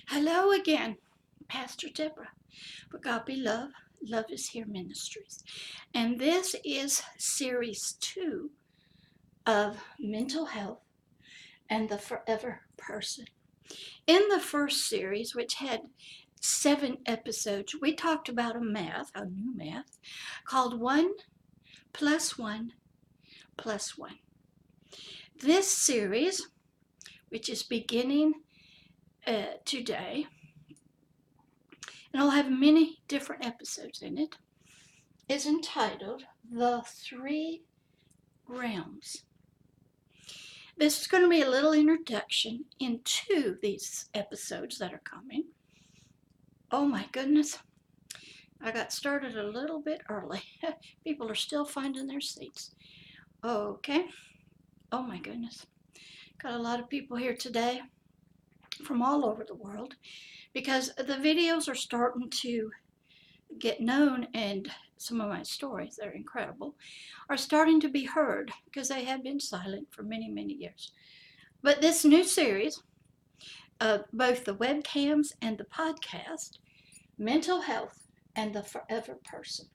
Hello again, Pastor Deborah for Agape Love, Love is Here Ministries. And this is series 2 of mental health and the forever person. In the first series, which had 7 episodes, we talked about a new math, called 1 plus 1 plus 1. This series, which is beginning today, and it'll have many different episodes in it, is entitled The Three Realms. This is going to be a little introduction into these episodes that are coming. Oh my goodness, I got started a little bit early. People are still finding their seats. Okay, oh my goodness. Got a lot of people here today from all over the world because the videos are starting to get known, and some of my stories, they're incredible, are starting to be heard because they have been silent for many, many years. But this new series of both the webcams and the podcast, Mental Health and the Forever Person.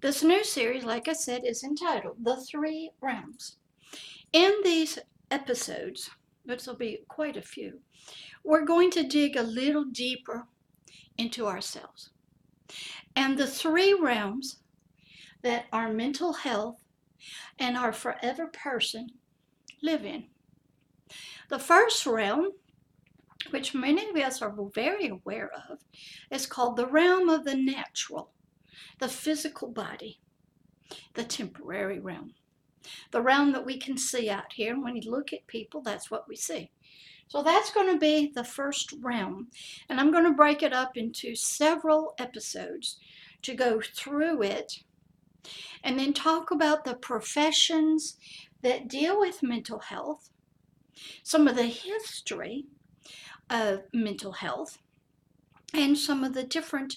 This new series, like I said, is entitled The Three Realms. In these episodes, which will be quite a few, we're going to dig a little deeper into ourselves and the three realms that our mental health and our forever person live in. The first realm, which many of us are very aware of, is called the realm of the natural, the physical body, the temporary realm, the realm that we can see out here. And when you look at people, that's what we see. So that's going to be the first realm. And I'm going to break it up into several episodes to go through it and then talk about the professions that deal with mental health, some of the history of mental health, and some of the different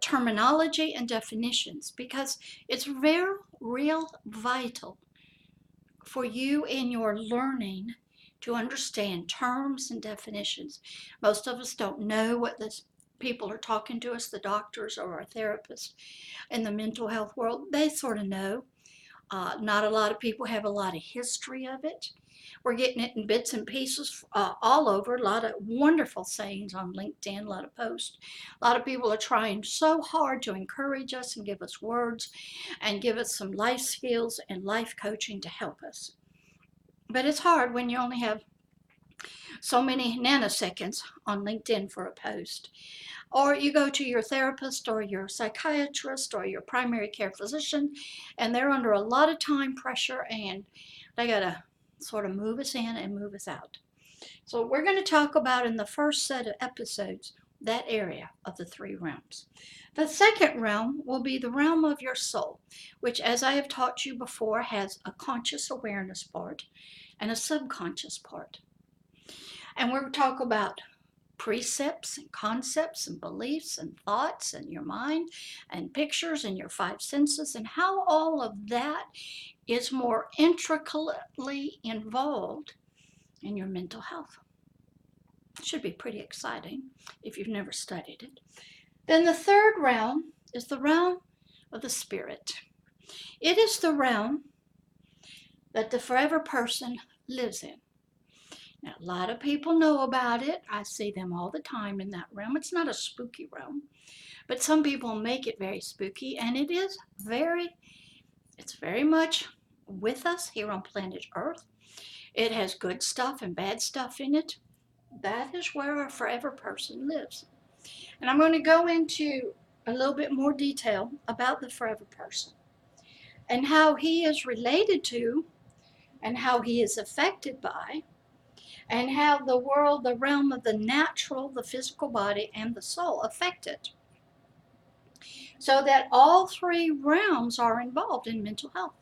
terminology and definitions, because it's very real vital for you in your learning to understand terms and definitions. Most of us don't know what the people are talking to us, the doctors or our therapists in the mental health world. They sort of know. Not a lot of people have a lot of history of it. We're getting it in bits and pieces all over. A lot of wonderful sayings on LinkedIn, a lot of posts. A lot of people are trying so hard to encourage us and give us words and give us some life skills and life coaching to help us. But it's hard when you only have so many nanoseconds on LinkedIn for a post. Or you go to your therapist or your psychiatrist or your primary care physician, and they're under a lot of time pressure, and they got to sort of move us in and move us out. So we're going to talk about in the first set of episodes that area of the three realms. The second realm will be the realm of your soul, which, as I have taught you before, has a conscious awareness part and a subconscious part. And we're going to talk about precepts and concepts and beliefs and thoughts and your mind and pictures and your five senses and how all of that is more intricately involved in your mental health. It should be pretty exciting if you've never studied it. Then the third realm is the realm of the spirit. It is the realm that the forever person lives in. Now, a lot of people know about it. I see them all the time in that realm. It's not a spooky realm, but some people make it very spooky, and it's very much with us here on planet Earth. It has good stuff and bad stuff in it. That is where our forever person lives. And I'm going to go into a little bit more detail about the forever person and how he is related to and how he is affected by, and how the world, the realm of the natural, the physical body, and the soul affect it. So that all three realms are involved in mental health.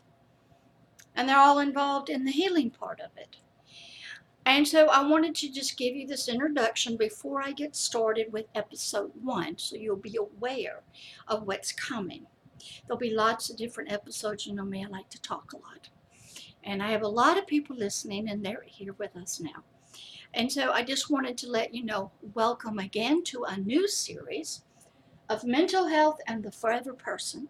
And they're all involved in the healing part of it. And so I wanted to just give you this introduction before I get started with episode 1, so you'll be aware of what's coming. There'll be lots of different episodes. You know me, I like to talk a lot. And I have a lot of people listening, and they're here with us now. And so I just wanted to let you know, welcome again to a new series of mental health and the forever person,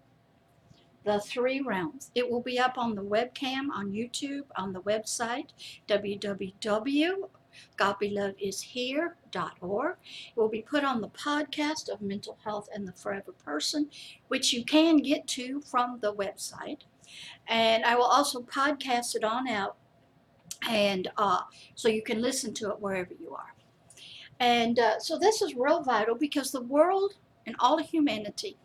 the three realms. It will be up on the webcam, on YouTube, on the website, www.agapeloveishere.org. It will be put on the podcast of Mental Health and the Forever Person, which you can get to from the website. And I will also podcast it on out, and so you can listen to it wherever you are. And so this is real vital because the world and all of humanity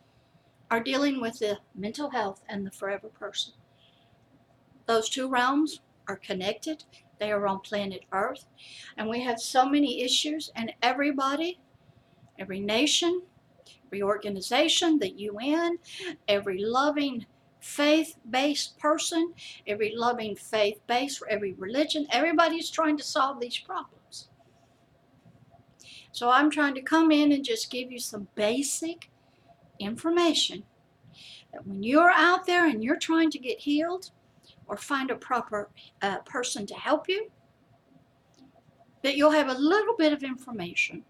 are dealing with the mental health and the forever person. Those two realms are connected. They are on planet Earth. And we have so many issues, and everybody, every nation, every organization, the UN, every loving faith-based person, every loving faith-based, every religion, everybody's trying to solve these problems. So I'm trying to come in and just give you some basic information that when you're out there and you're trying to get healed or find a proper person to help you, that you'll have a little bit of information,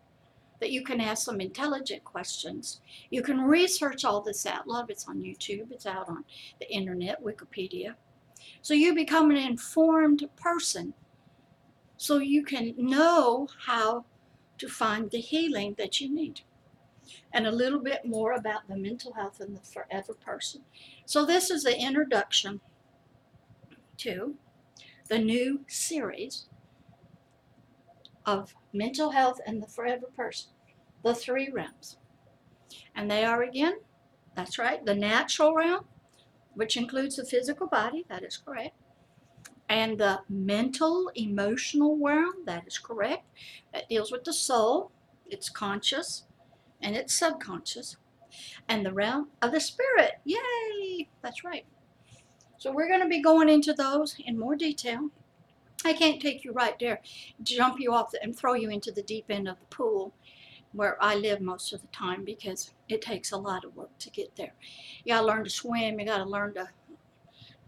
that you can ask some intelligent questions. You can research all this out. A lot of it's on YouTube. It's out on the internet, Wikipedia. So you become an informed person so you can know how to find the healing that you need. And a little bit more about the mental health and the forever person. So this is the introduction to the new series of mental health and the forever person, the three realms. And they are, again, that's right, the natural realm, which includes the physical body, that is correct, and the mental, emotional realm, that is correct, that deals with the soul, it's conscious, and it's subconscious, and the realm of the spirit, yay, that's right. So we're going to be going into those in more detail. I can't take you right there, jump you off and throw you into the deep end of the pool where I live most of the time, because it takes a lot of work to get there. You gotta learn to swim, you gotta learn to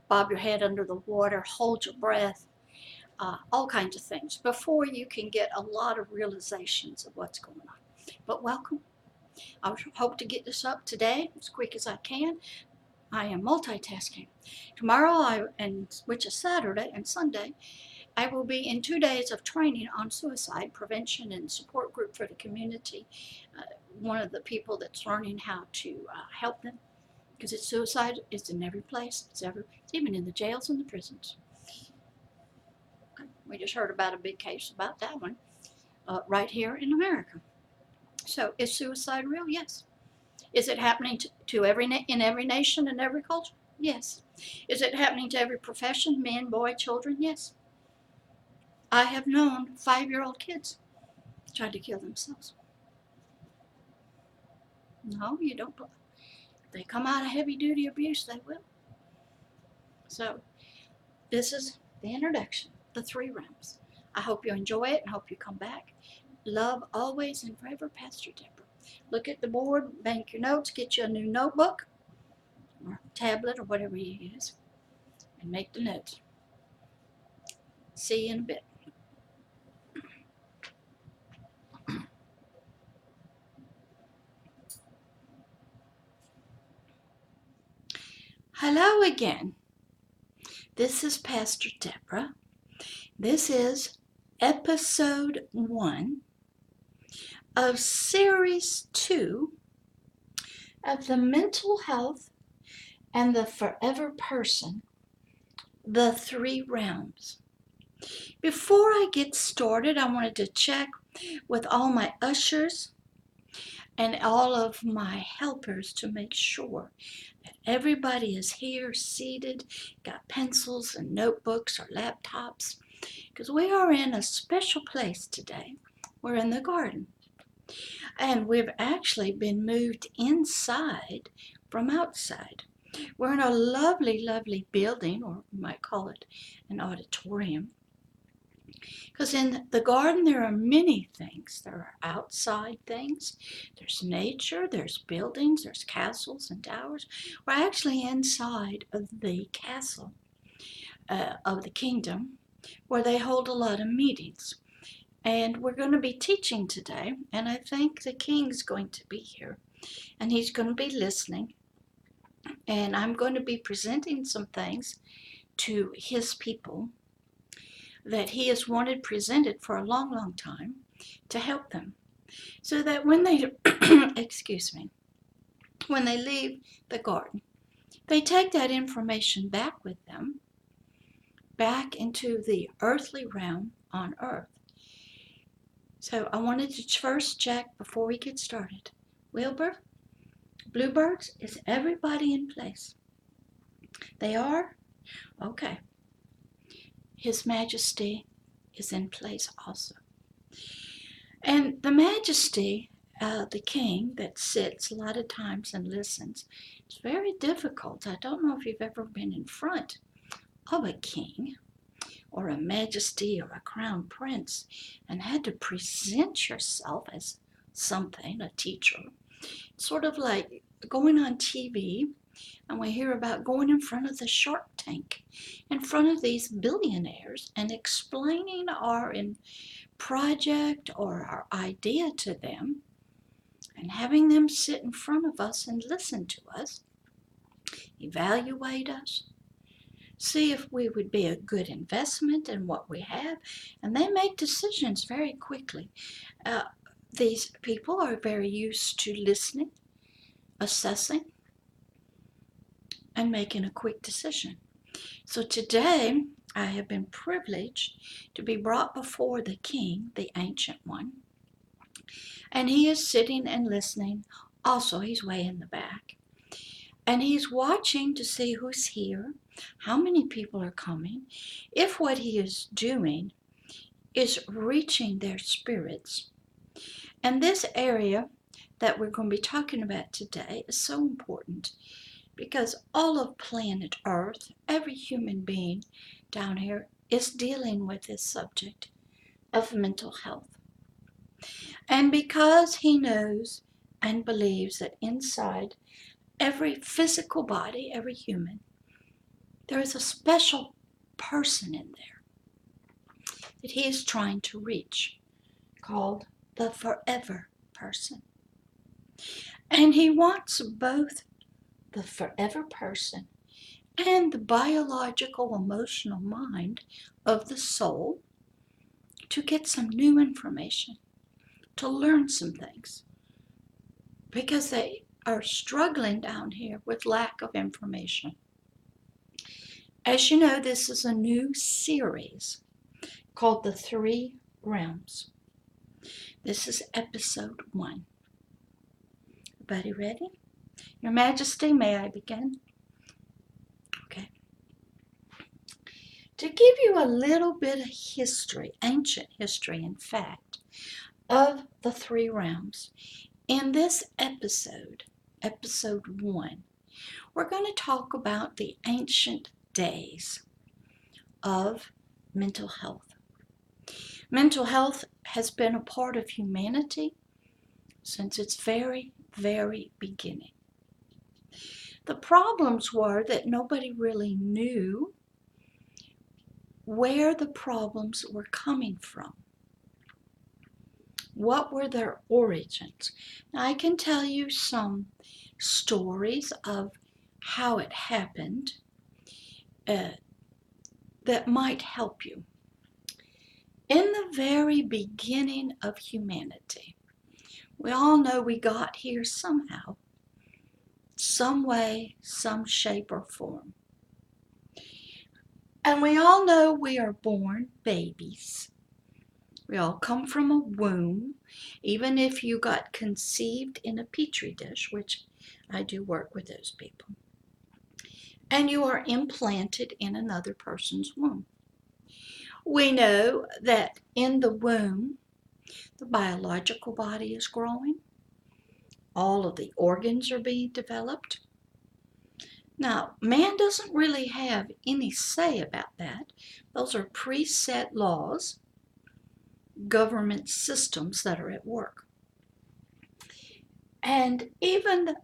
bob your head under the water, hold your breath, all kinds of things before you can get a lot of realizations of what's going on. But welcome. I hope to get this up today as quick as I can. I am multitasking. Tomorrow, which is Saturday and Sunday, I will be in 2 days of training on suicide prevention and support group for the community. One of the people that's learning how to help them, because suicide is in every place. It's even in the jails and the prisons. We just heard about a big case about that one right here in America. So is suicide real? Yes. Is it happening to in every nation and every culture? Yes. Is it happening to every profession, men, boy, children? Yes. I have known 5-year-old kids try to kill themselves. No, you don't. If they come out of heavy-duty abuse, they will. So this is the introduction, the three realms. I hope you enjoy it and hope you come back. Love always and forever, Pastor Deborah. Look at the board, bank your notes, get you a new notebook or tablet or whatever you use, and make the notes. See you in a bit. Hello again. This is Pastor Deborah. This is episode 1 of series 2 of the mental health and the forever person, the three realms. Before I get started, I wanted to check with all my ushers and all of my helpers to make sure that everybody is here, seated, got pencils and notebooks or laptops, because we are in a special place today. We're in the garden. And we've actually been moved inside from outside. We're in a lovely, lovely building, or you might call it an auditorium. Because in the garden there are many things. There are outside things. There's nature, there's buildings, there's castles and towers. We're actually inside of the castle of the kingdom, where they hold a lot of meetings. And we're going to be teaching today, and I think the King's going to be here, and he's going to be listening, and I'm going to be presenting some things to his people that he has wanted presented for a long, long time to help them, so that when they, excuse me, when they leave the garden, they take that information back with them, back into the earthly realm on earth. So I wanted to first check before we get started. Wilbur, Bluebirds, is everybody in place? They are? Okay. His Majesty is in place also. And the Majesty, the King that sits a lot of times and listens, it's very difficult. I don't know if you've ever been in front of a king or a majesty or a crown prince and had to present yourself as something, a teacher. Sort of like going on TV, and we hear about going in front of the Shark Tank, in front of these billionaires, and explaining our project or our idea to them, and having them sit in front of us and listen to us, evaluate us, see if we would be a good investment in what we have, and they make decisions very quickly. These people are very used to listening, assessing, and making a quick decision. So today, I have been privileged to be brought before the King, the Ancient One, and he is sitting and listening. Also, he's way in the back. And he's watching to see who's here, how many people are coming, if what he is doing is reaching their spirits. And this area that we're going to be talking about today is so important because all of planet Earth, every human being down here is dealing with this subject of mental health. And because he knows and believes that inside every physical body, every human, there is a special person in there that he is trying to reach, called the forever person. And he wants both the forever person and the biological, emotional mind of the soul to get some new information, to learn some things, because they are struggling down here with lack of information. As you know, this is a new series called The Three Realms. This is episode 1. Everybody ready? Your Majesty, may I begin? Okay. To give you a little bit of history, ancient history, in fact, of the three realms, in this episode, episode 1, we're going to talk about the ancient days of mental health. Mental health has been a part of humanity since its very, very beginning. The problems were that nobody really knew where the problems were coming from. What were their origins? Now, I can tell you some stories of how it happened that might help you. In the very beginning of humanity, we all know we got here somehow, some way, some shape or form. And we all know we are born babies. We all come from a womb, even if you got conceived in a petri dish, which I do work with those people. And you are implanted in another person's womb. We know that in the womb, the biological body is growing. All of the organs are being developed. Now, man doesn't really have any say about that. Those are preset laws, government systems that are at work. And even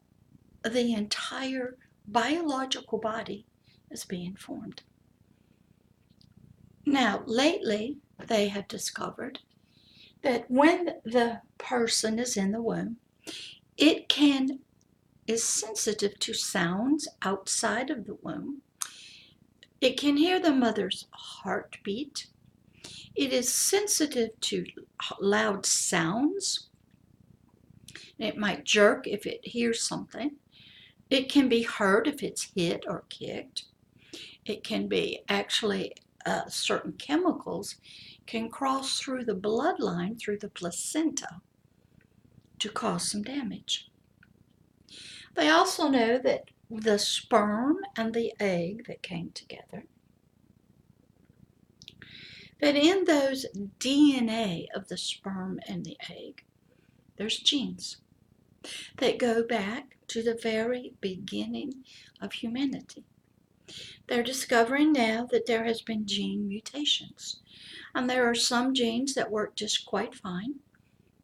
the entire biological body is being formed. Now, lately, they have discovered that when the person is in the womb, it is sensitive to sounds outside of the womb. It can hear the mother's heartbeat. It is sensitive to loud sounds. It might jerk if it hears something. It can be hurt if it's hit or kicked. It can be actually certain chemicals can cross through the bloodline, through the placenta, to cause some damage. They also know that the sperm and the egg that came together, that in those DNA of the sperm and the egg, there's genes that go back to the very beginning of humanity. They're discovering now that there has been gene mutations. And there are some genes that work just quite fine,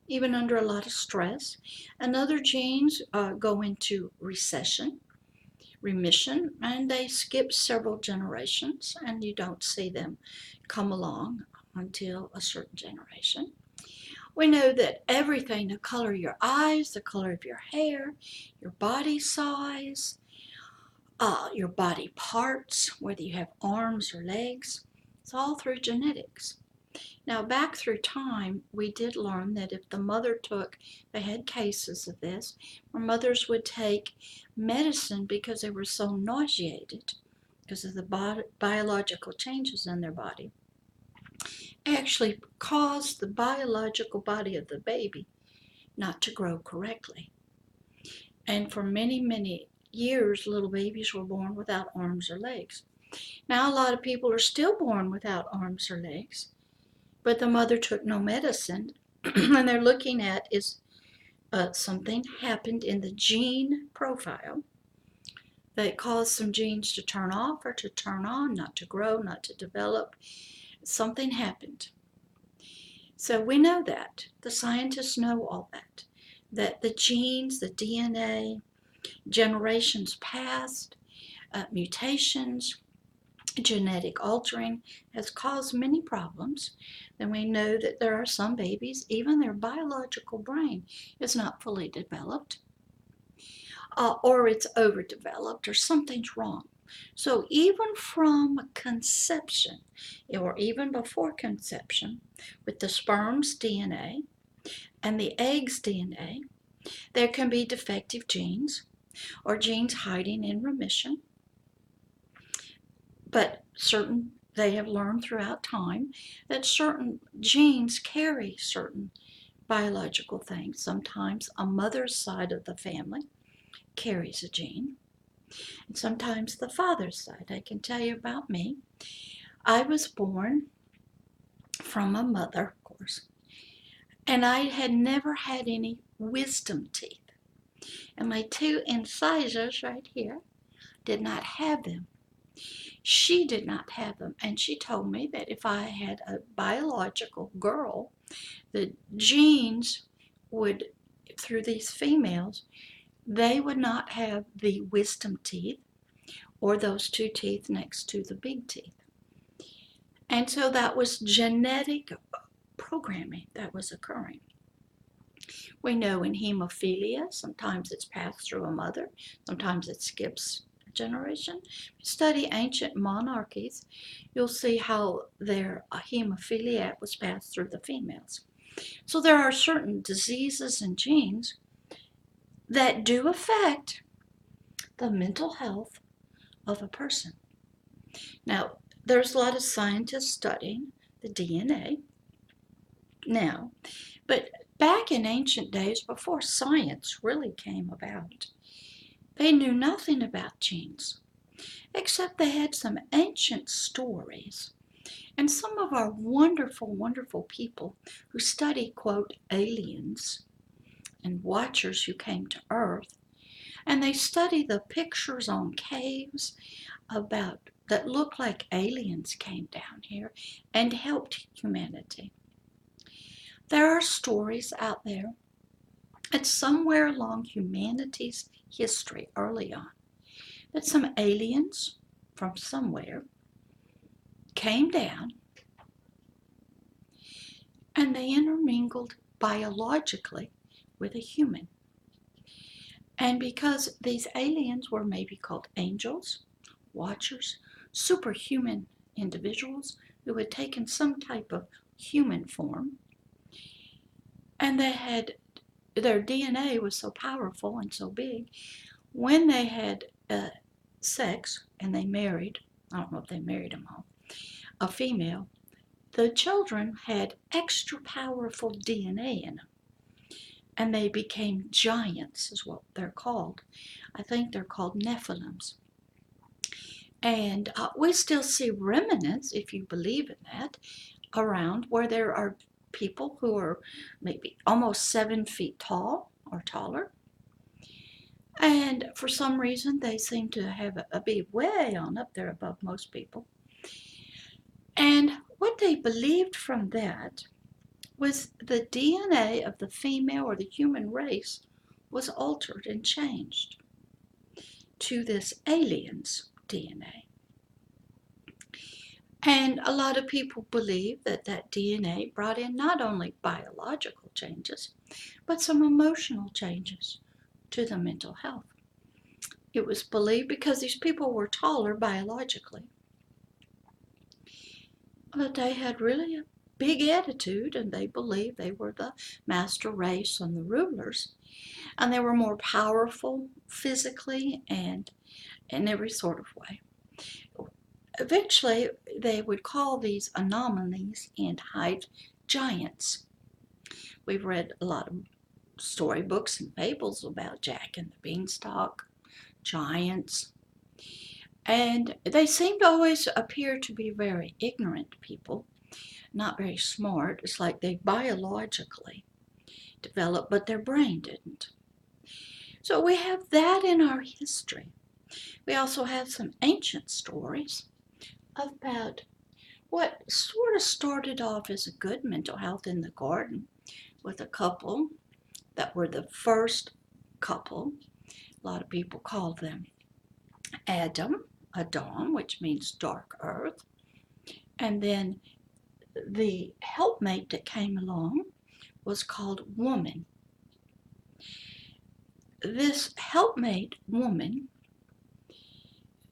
even under a lot of stress. And other genes go into remission, and they skip several generations, and you don't see them come along until a certain generation. We know that everything, the color of your eyes, the color of your hair, your body size, your body parts, whether you have arms or legs, it's all through genetics. Now, back through time, we did learn that if the mother they had cases of this, where mothers would take medicine because they were so nauseated because of the biological changes in their body, actually caused the biological body of the baby not to grow correctly. And for many, many years, little babies were born without arms or legs. Now, a lot of people are still born without arms or legs, but the mother took no medicine, and they're looking at is something happened in the gene profile that caused some genes to turn off or to turn on, not to grow, not to develop. Something happened. So we know that. The scientists know all that the genes, the DNA, generations past, mutations, genetic altering has caused many problems. Then we know that there are some babies, even their biological brain is not fully developed, or it's overdeveloped, or something's wrong. So even from conception, or even before conception, with the sperm's DNA and the egg's DNA, there can be defective genes or genes hiding in remission. But they have learned throughout time that certain genes carry certain biological things. Sometimes a mother's side of the family carries a gene, and sometimes the father's side. I can tell you about me. I was born from a mother, of course, and I had never had any wisdom teeth. And my two incisors right here did not have them. She did not have them, and she told me that if I had a biological girl, the genes would, through these females, they would not have the wisdom teeth or those two teeth next to the big teeth. And so that was genetic programming that was occurring. We know in hemophilia, sometimes it's passed through a mother, sometimes it skips a generation. If you study ancient monarchies, you'll see how their hemophilia was passed through the females. So there are certain diseases and genes that do affect the mental health of a person. Now, there's a lot of scientists studying the DNA now, but back in ancient days, before science really came about, they knew nothing about genes, except they had some ancient stories. And some of our wonderful, wonderful people who study, quote, aliens and watchers who came to Earth, and they study the pictures on caves that look like aliens came down here and helped humanity. There are stories out there that somewhere along humanity's history early on, that some aliens from somewhere came down and they intermingled biologically with a human. And because these aliens were maybe called angels, watchers, superhuman individuals who had taken some type of human form, and their DNA was so powerful and so big, when they had sex and they married, I don't know if they married them all, a female, the children had extra powerful DNA in them. And they became giants, is what they're called. I think they're called Nephilims. And we still see remnants, if you believe in that, around where there are people who are maybe almost 7 feet tall or taller. And for some reason, they seem to have be way on up there above most people. And what they believed from that was the DNA of the female or the human race was altered and changed to this alien's DNA. And a lot of people believe that that DNA brought in not only biological changes, but some emotional changes to the mental health. It was believed because these people were taller biologically, but they had really a big attitude, and they believed they were the master race and the rulers, and they were more powerful physically and in every sort of way. Eventually, they would call these anomalies in height giants. We've read a lot of storybooks and fables about Jack and the Beanstalk, giants, and they seem to always appear to be very ignorant people, not very smart. It's like they biologically developed, but their brain didn't. So we have that in our history. We also have some ancient stories about what sort of started off as a good mental health in the garden with a couple that were the first couple. A lot of people call them Adam, which means dark earth. And then the helpmate that came along was called woman. This helpmate woman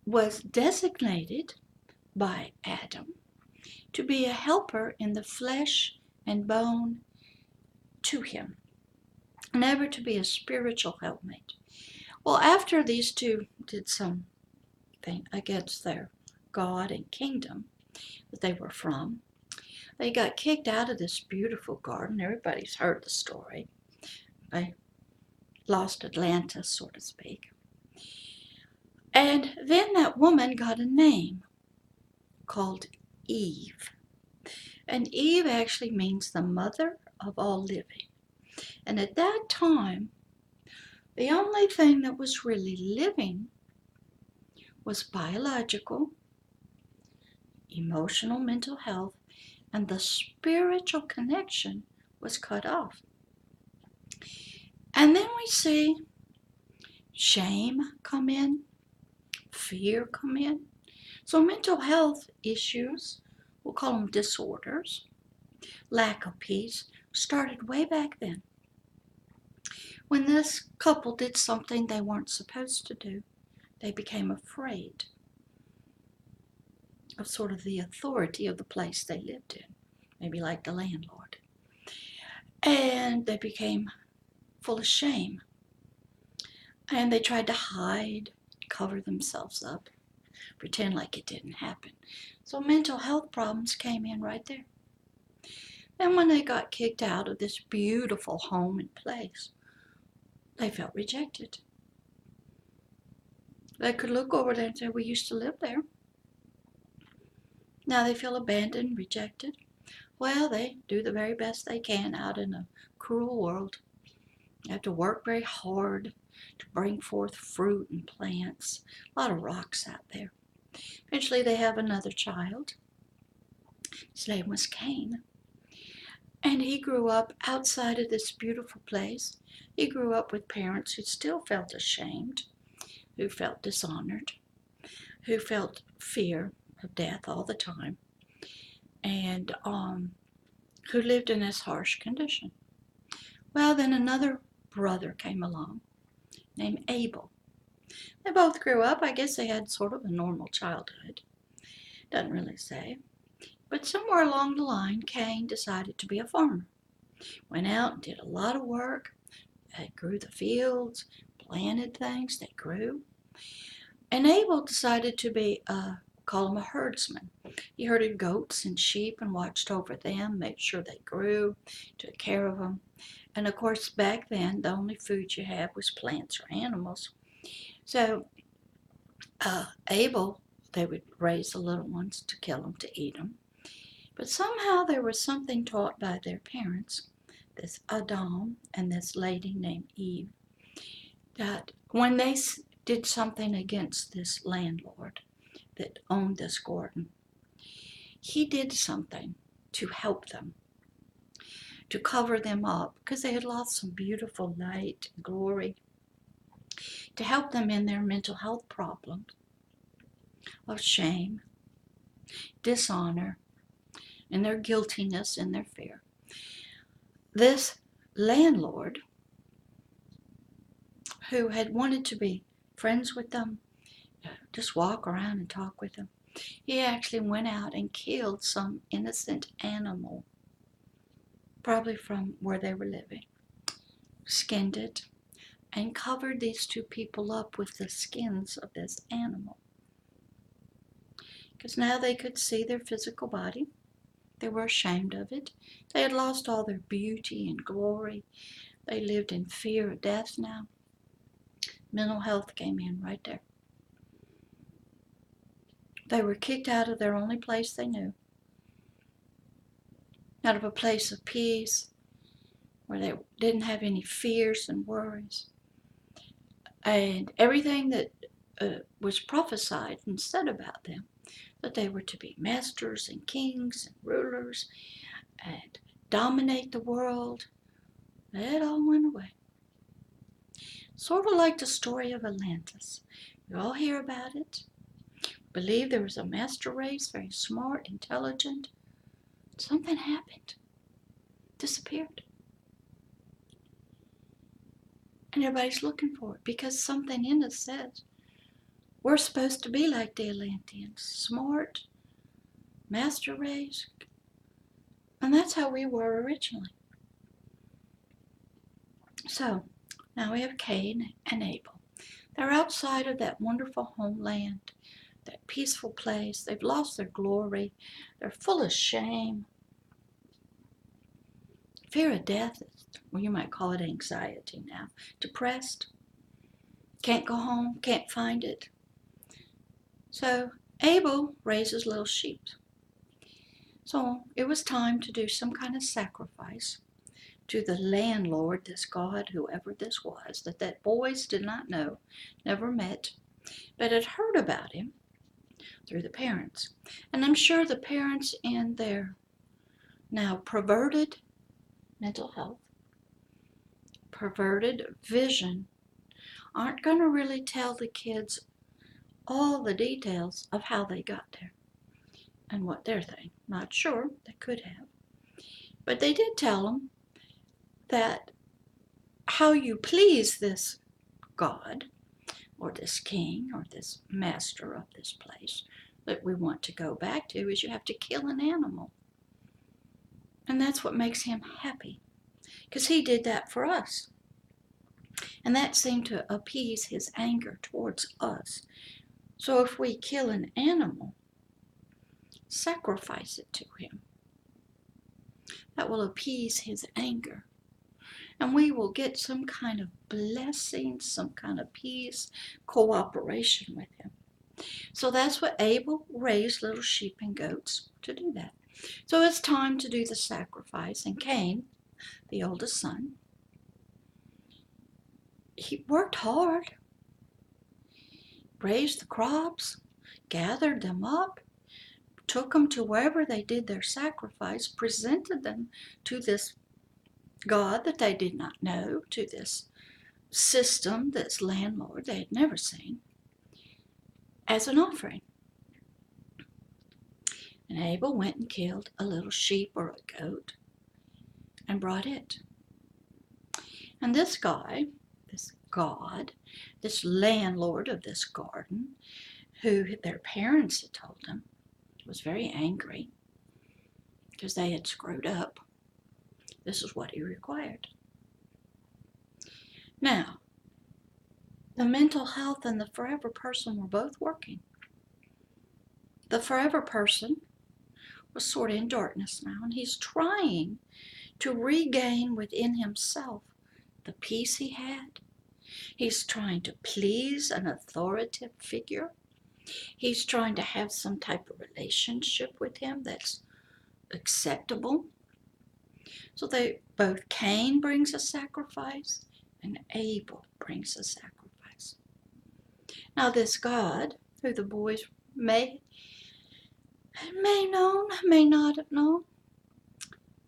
was designated by Adam to be a helper in the flesh and bone to him, never to be a spiritual helpmate. Well, after these two did something against their God and kingdom that they were from, they got kicked out of this beautiful garden. Everybody's heard the story. They lost Atlantis, so to speak. And then that woman got a name called Eve. And Eve actually means the mother of all living. And at that time, the only thing that was really living was biological, emotional, mental health, and the spiritual connection was cut off. And then we see shame come in, fear come in. So mental health issues, we'll call them disorders, lack of peace, started way back then. When this couple did something they weren't supposed to do, they became afraid of sort of the authority of the place they lived in, maybe like the landlord. And they became full of shame. And they tried to hide, cover themselves up, pretend like it didn't happen. So mental health problems came in right there. Then when they got kicked out of this beautiful home and place, they felt rejected. They could look over there and say, we used to live there. Now they feel abandoned, rejected. Well, they do the very best they can out in a cruel world. They have to work very hard to bring forth fruit and plants. A lot of rocks out there. Eventually they have another child. His name was Cain. And he grew up outside of this beautiful place. He grew up with parents who still felt ashamed, who felt dishonored, who felt fear of death all the time. And who lived in this harsh condition. Well, then another brother came along named Abel. They both grew up. I guess they had sort of a normal childhood. Doesn't really say. But somewhere along the line, Cain decided to be a farmer. Went out and did a lot of work. Grew the fields, planted things that grew. And Abel decided to be, call him a herdsman. He herded goats and sheep and watched over them, made sure they grew, took care of them. And of course, back then, the only food you had was plants or animals. So Abel, they would raise the little ones to kill them, to eat them. But somehow there was something taught by their parents, this Adam and this lady named Eve, that when they did something against this landlord that owned this garden, he did something to help them, to cover them up, because they had lost some beautiful light and glory, to help them in their mental health problems of shame, dishonor, and their guiltiness and their fear. This landlord, who had wanted to be friends with them, just walk around and talk with them, he actually went out and killed some innocent animal, probably from where they were living, skinned it, and covered these two people up with the skins of this animal. Because now they could see their physical body. They were ashamed of it. They had lost all their beauty and glory. They lived in fear of death now. Mental health came in right there. They were kicked out of their only place they knew, out of a place of peace where they didn't have any fears and worries. And everything that was prophesied and said about them, that they were to be masters and kings and rulers and dominate the world, it all went away. Sort of like the story of Atlantis. You all hear about it. Believe there was a master race, very smart, intelligent. Something happened. Disappeared. And everybody's looking for it because something in us says we're supposed to be like the Atlanteans. Smart, master race. And that's how we were originally. So, now we have Cain and Abel. They're outside of that wonderful homeland, that peaceful place. They've lost their glory. They're full of shame. Fear of death, well, you might call it anxiety now. Depressed. Can't go home, can't find it. So Abel raises little sheep. So it was time to do some kind of sacrifice to the landlord, this God, whoever this was, that boys did not know, never met, but had heard about him through the parents. And I'm sure the parents in their now perverted mental health, perverted vision, aren't going to really tell the kids all the details of how they got there and what they're thinking. Not sure, they could have. But they did tell them that how you please this God or this king or this master of this place that we want to go back to is you have to kill an animal. And that's what makes him happy, because he did that for us. And that seemed to appease his anger towards us. So if we kill an animal, sacrifice it to him, that will appease his anger. And we will get some kind of blessing, some kind of peace, cooperation with him. So that's what Abel raised little sheep and goats to do that. So it's time to do the sacrifice. And Cain, the oldest son, he worked hard, raised the crops, gathered them up, took them to wherever they did their sacrifice, presented them to this God that they did not know, to this system, this landlord they had never seen, as an offering. And Abel went and killed a little sheep or a goat and brought it. And this guy, this God, this landlord of this garden, who their parents had told him, was very angry because they had screwed up. This is what he required. Now, the mental health and the forever person were both working. The forever person was sort of in darkness now, and he's trying to regain within himself the peace he had. He's trying to please an authoritative figure. He's trying to have some type of relationship with him that's acceptable. So Cain brings a sacrifice and Abel brings a sacrifice. Now this God, who the boys may known, may not have known,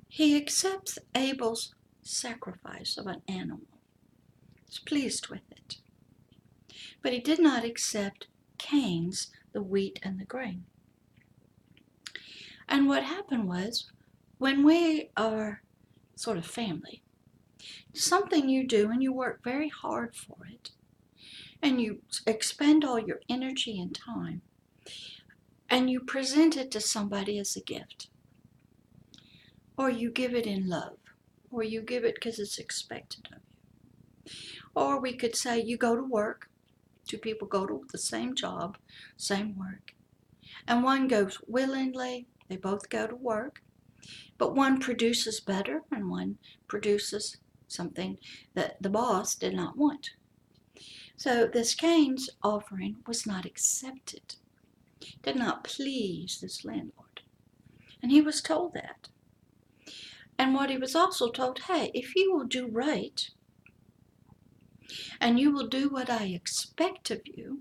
he accepts Abel's sacrifice of an animal. He's pleased with it. But he did not accept Cain's, the wheat and the grain. And what happened was, when we are sort of family, something you do and you work very hard for it, and you expend all your energy and time, and you present it to somebody as a gift, or you give it in love, or you give it because it's expected of you. Or we could say you go to work, two people go to the same job, same work, and one goes willingly, they both go to work, but one produces better and one produces something that the boss did not want. So this Cain's offering was not accepted, did not please this landlord. And he was told that. And what he was also told, hey, if you will do right, and you will do what I expect of you,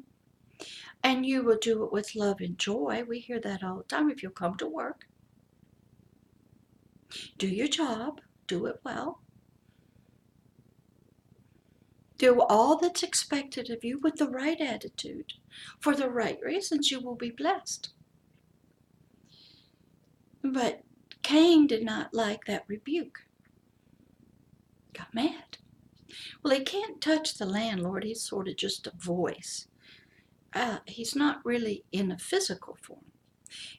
and you will do it with love and joy, we hear that all the time, if you'll come to work, do your job, do it well, do all that's expected of you with the right attitude, for the right reasons, you will be blessed. But Cain did not like that rebuke. Got mad. Well, he can't touch the landlord. He's sort of just a voice. He's not really in a physical form.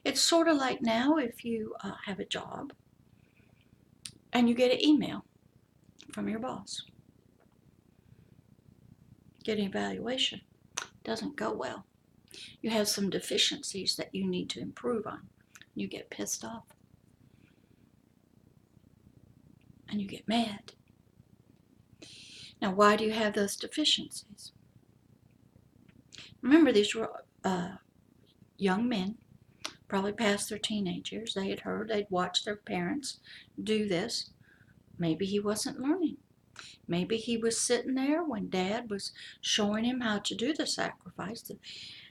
It's sort of like now if you have a job and you get an email from your boss. Get an evaluation. Doesn't go well. You have some deficiencies that you need to improve on. You get pissed off. And you get mad. Now, why do you have those deficiencies? Remember, these were young men, probably past their teenage years. They had heard, they'd watched their parents do this. Maybe he wasn't learning. Maybe he was sitting there when Dad was showing him how to do the sacrifice,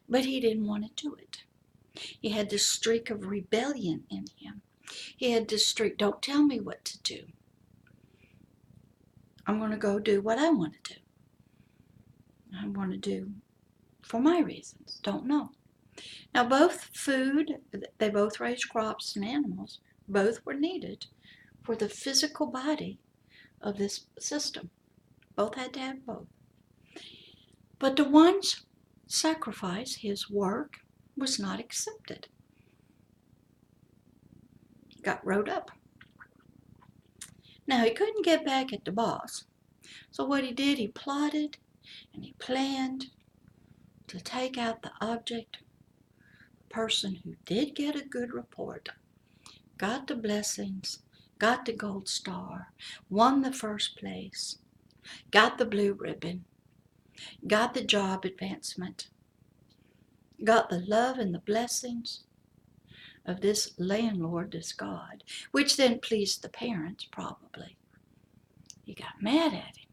but he didn't want to do it. He had this streak of rebellion in him. He had this streak, don't tell me what to do. I'm going to go do what I want to do. I want to do for my reasons. Don't know. Now, both food, they both raised crops and animals, both were needed for the physical body of this system. Both had to have both. But the one's sacrifice, his work, was not accepted. Got wrote up. Now, he couldn't get back at the boss. So what he did, he plotted and he planned to take out the object, person who did get a good report, got the blessings, got the gold star, won the first place, got the blue ribbon, got the job advancement, got the love and the blessings of this landlord, this God, which then pleased the parents probably. He got mad at him,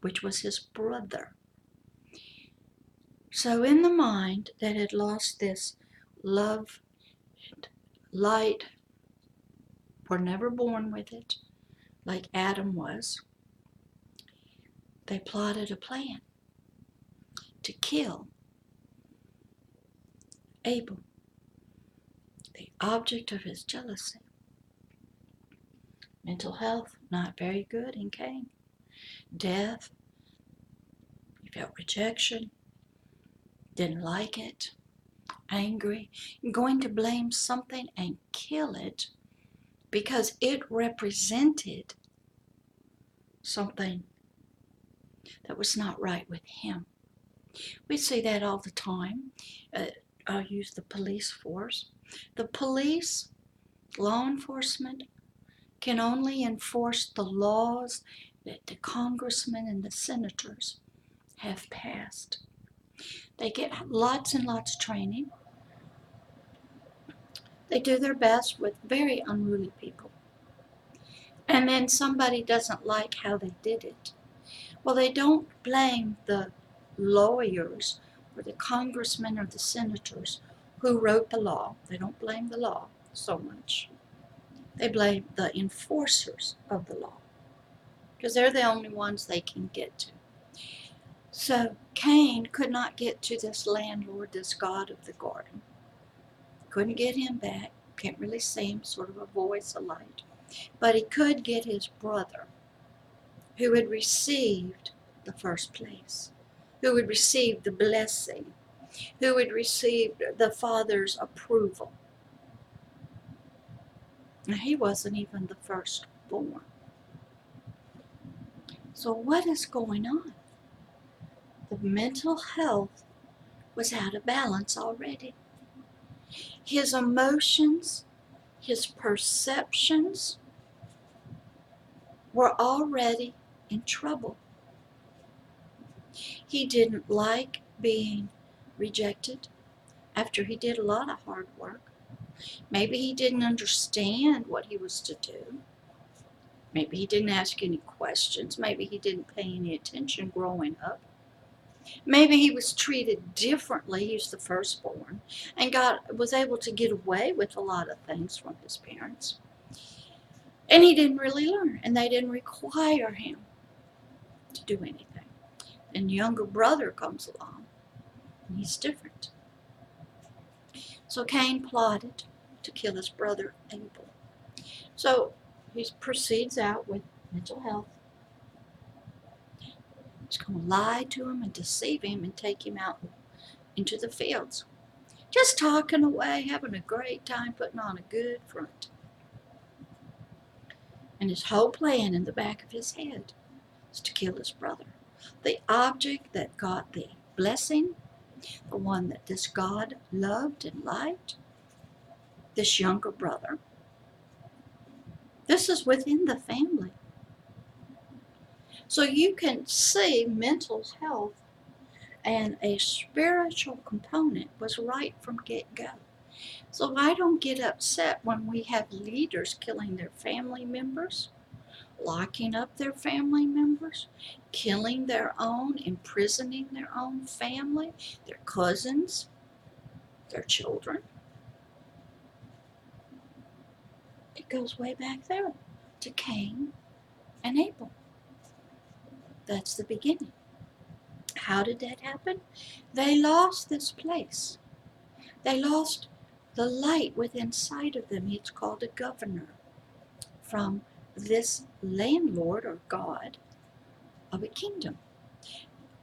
which was his brother. So in the mind that had lost this love and light, were never born with it, like Adam was, they plotted a plan to kill Abel, the object of his jealousy. Mental health, not very good in Cain. Death, he felt rejection, didn't like it, angry, going to blame something and kill it because it represented something that was not right with him. We see that all the time. I'll use the police force. The police, law enforcement, can only enforce the laws that the congressmen and the senators have passed. They get lots and lots of training. They do their best with very unruly people. And then somebody doesn't like how they did it. Well, they don't blame the lawyers or the congressmen or the senators who wrote the law. They don't blame the law so much. They blame the enforcers of the law because they're the only ones they can get to. So Cain could not get to this landlord, this god of the garden. Couldn't get him back. Can't really see him, sort of a voice, a light. But he could get his brother, who had received the first place, who had received the blessing, who had received the Father's approval. Now, he wasn't even the firstborn. So what is going on? The mental health was out of balance already. His emotions, his perceptions were already in trouble. He didn't like being rejected after he did a lot of hard work. Maybe he didn't understand what he was to do. Maybe he didn't ask any questions. Maybe he didn't pay any attention growing up. Maybe he was treated differently. He was the firstborn and was able to get away with a lot of things from his parents. And he didn't really learn, and they didn't require him to do anything. And younger brother comes along, and he's different. So Cain plotted to kill his brother Abel. So he proceeds out with mental health. He's going to lie to him and deceive him and take him out into the fields. Just talking away, having a great time, putting on a good front. And his whole plan in the back of his head is to kill his brother. The object that got the blessing, the one that this God loved and liked, this younger brother. This is within the family. So you can see mental health and a spiritual component was right from get-go. So I don't get upset when we have leaders killing their family members, locking up their family members, killing their own, imprisoning their own family, their cousins, their children. It goes way back there to Cain and Able. That's the beginning. How did that happen? They lost this place. They lost the light within inside of them. It's called a governor from this landlord or God of a kingdom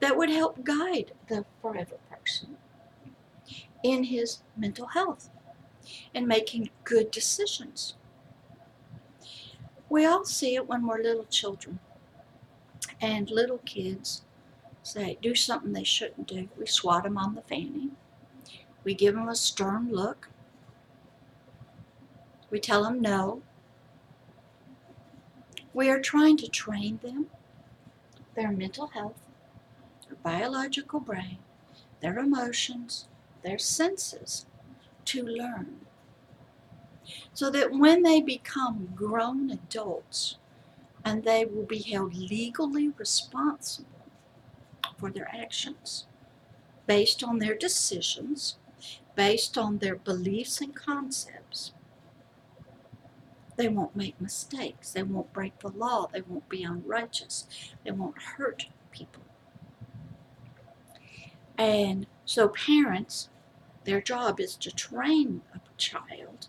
that would help guide the forever person in his mental health and making good decisions. We all see it when we're little children and little kids say, do something they shouldn't do. We swat them on the fanny. We give them a stern look. We tell them no. We are trying to train them, their mental health, their biological brain, their emotions, their senses, to learn. So that when they become grown adults and they will be held legally responsible for their actions based on their decisions, based on their beliefs and concepts, they won't make mistakes. They won't break the law. They won't be unrighteous. They won't hurt people. And so parents, their job is to train a child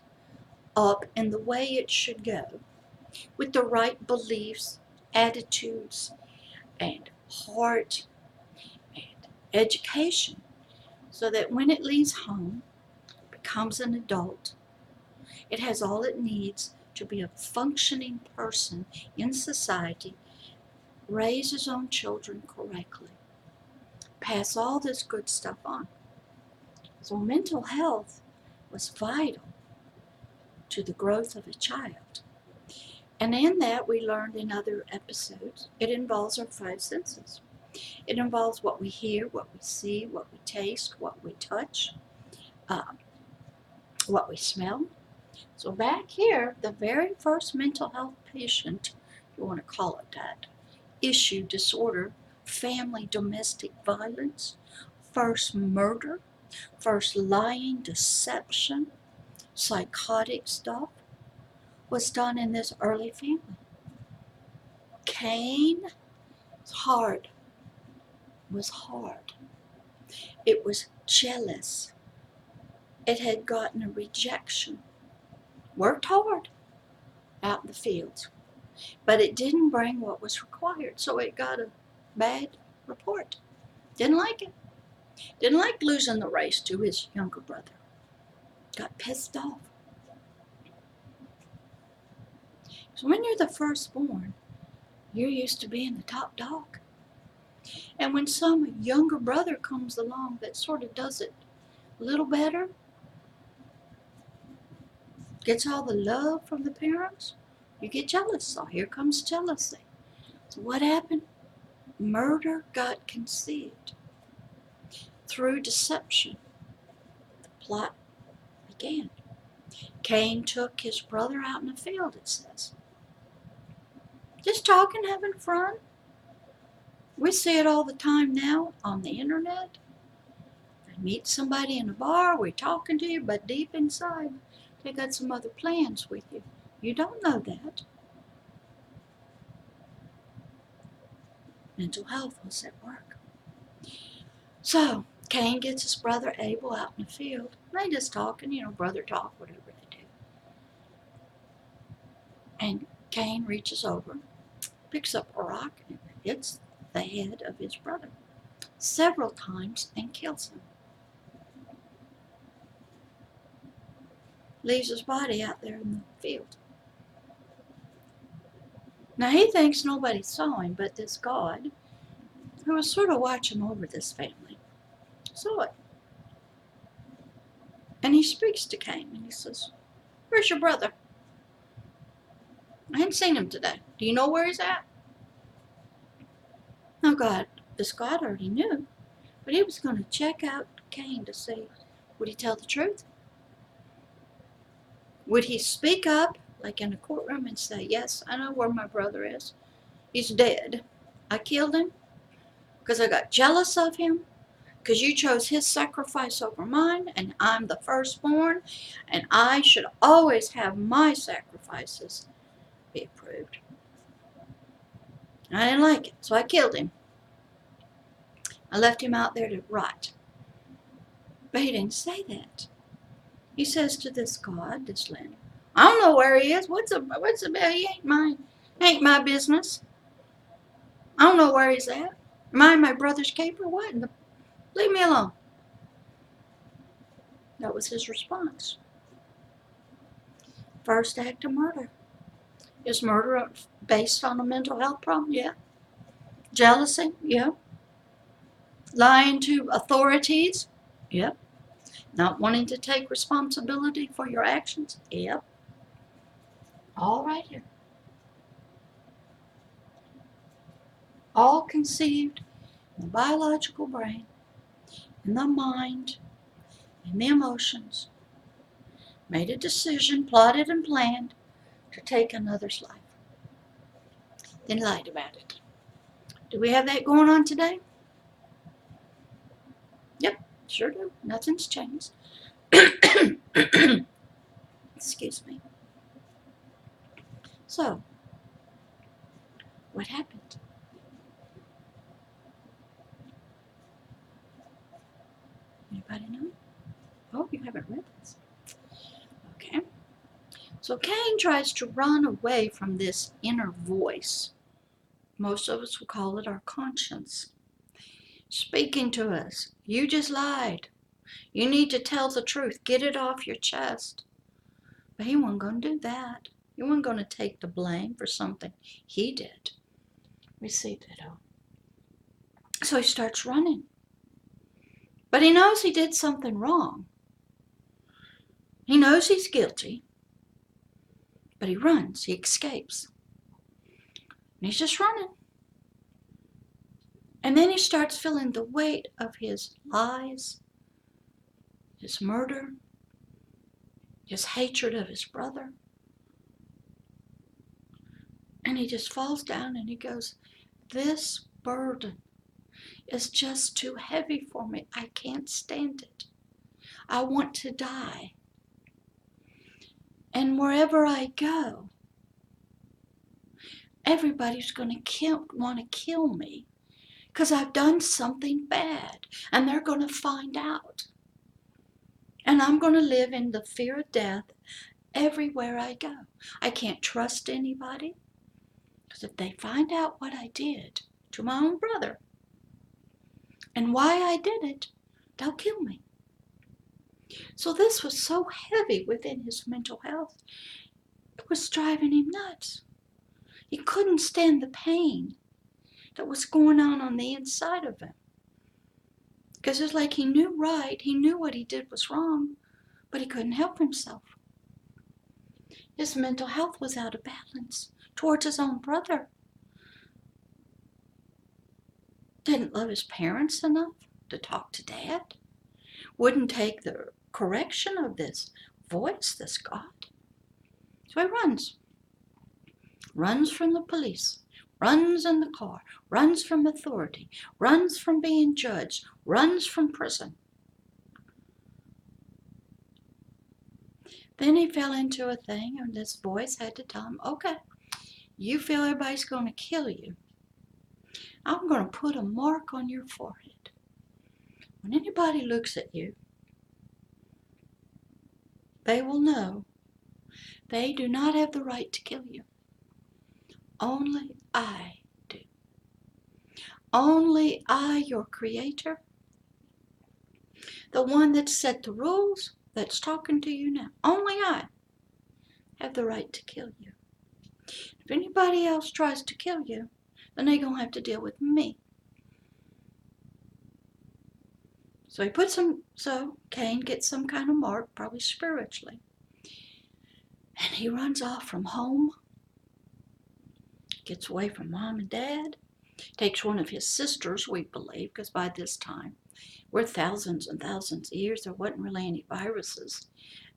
up in the way it should go with the right beliefs, attitudes, and heart and education, so that when it leaves home, becomes an adult, it has all it needs to be a functioning person in society, raise his own children correctly, pass all this good stuff on. So mental health was vital to the growth of a child. And in that, we learned in other episodes, it involves our five senses. It involves what we hear, what we see, what we taste, what we touch, uh, what we smell. So back here, the very first mental health patient, if you want to call it that, issue disorder, family domestic violence, first murder, first lying, deception, psychotic stuff, was done in this early family. Cain's heart was hard. It was jealous. It had gotten a rejection. Worked hard out in the fields, but it didn't bring what was required, so it got a bad report. Didn't like it. Didn't like losing the race to his younger brother. Got pissed off. So when you're the firstborn, you're used to being the top dog. And when some younger brother comes along that sort of does it a little better, gets all the love from the parents, you get jealous. So here comes jealousy. So what happened? Murder got conceived. Through deception, the plot began. Cain took his brother out in the field, it says. Just talking, having fun. We see it all the time now on the internet. You meet somebody in a bar, we're talking to you, but deep inside, they got some other plans with you. You don't know that. Mental health was at work. So, Cain gets his brother Abel out in the field. They just talking, brother talk, whatever they do. And Cain reaches over, picks up a rock, and hits the head of his brother several times and kills him. Leaves his body out there in the field. Now he thinks nobody saw him, but this God, who was sort of watching over this family, saw it. And he speaks to Cain and he says, "Where's your brother? I hadn't seen him today. Do you know where he's at?" Now this God already knew, but he was going to check out Cain to see, would he tell the truth? Would he speak up, like in a courtroom, and say, "Yes, I know where my brother is. He's dead. I killed him because I got jealous of him, because you chose his sacrifice over mine, and I'm the firstborn, and I should always have my sacrifices be approved. I didn't like it, so I killed him. I left him out there to rot." But he didn't say that. He says to this God, this land, "I don't know where he is. What's the bill? He ain't my business. I don't know where he's at. Am I my brother's keeper? What? Leave me alone." That was his response. First act of murder. Is murder based on a mental health problem? Yeah. Jealousy? Yeah. Lying to authorities? Yep. Not wanting to take responsibility for your actions? Yep. All right here. All conceived in the biological brain, in the mind, in the emotions. Made a decision, plotted and planned to take another's life. Then lied about it. Do we have that going on today? Yep, sure do. Nothing's changed. Excuse me. So, what happened? Anybody know? Oh, you haven't read this. Okay. So Cain tries to run away from this inner voice. Most of us would call it our conscience, speaking to us. You just lied. You need to tell the truth. Get it off your chest. But he wasn't going to do that. He wasn't going to take the blame for something he did. We see that. So he starts running. But he knows he did something wrong. He knows he's guilty. But he runs. He escapes. And he's just running. And then he starts feeling the weight of his lies, his murder, his hatred of his brother. And he just falls down and he goes, this burden is just too heavy for me. I can't stand it. I want to die. And wherever I go, everybody's going to want to kill me because I've done something bad. And they're going to find out. And I'm going to live in the fear of death everywhere I go. I can't trust anybody. Because if they find out what I did to my own brother and why I did it, they'll kill me. So this was so heavy within his mental health. It was driving him nuts. He couldn't stand the pain that was going on the inside of him. Because it's like he knew right, he knew what he did was wrong, but he couldn't help himself. His mental health was out of balance towards his own brother. Didn't love his parents enough to talk to Dad. Wouldn't take the correction of this voice, this God. So he runs. Runs from the police. Runs in the car. Runs from authority. Runs from being judged. Runs from prison. Then he fell into a thing and this voice had to tell him, okay, you feel everybody's going to kill you. I'm going to put a mark on your forehead. When anybody looks at you, they will know they do not have the right to kill you. Only I do. Only I, your creator, the one that set the rules, that's talking to you now. Only I have the right to kill you. If anybody else tries to kill you, then they're going to have to deal with me. So Cain gets some kind of mark, probably spiritually. And he runs off from home, gets away from mom and dad, takes one of his sisters, we believe, because by this time, we're thousands and thousands of years, there wasn't really any viruses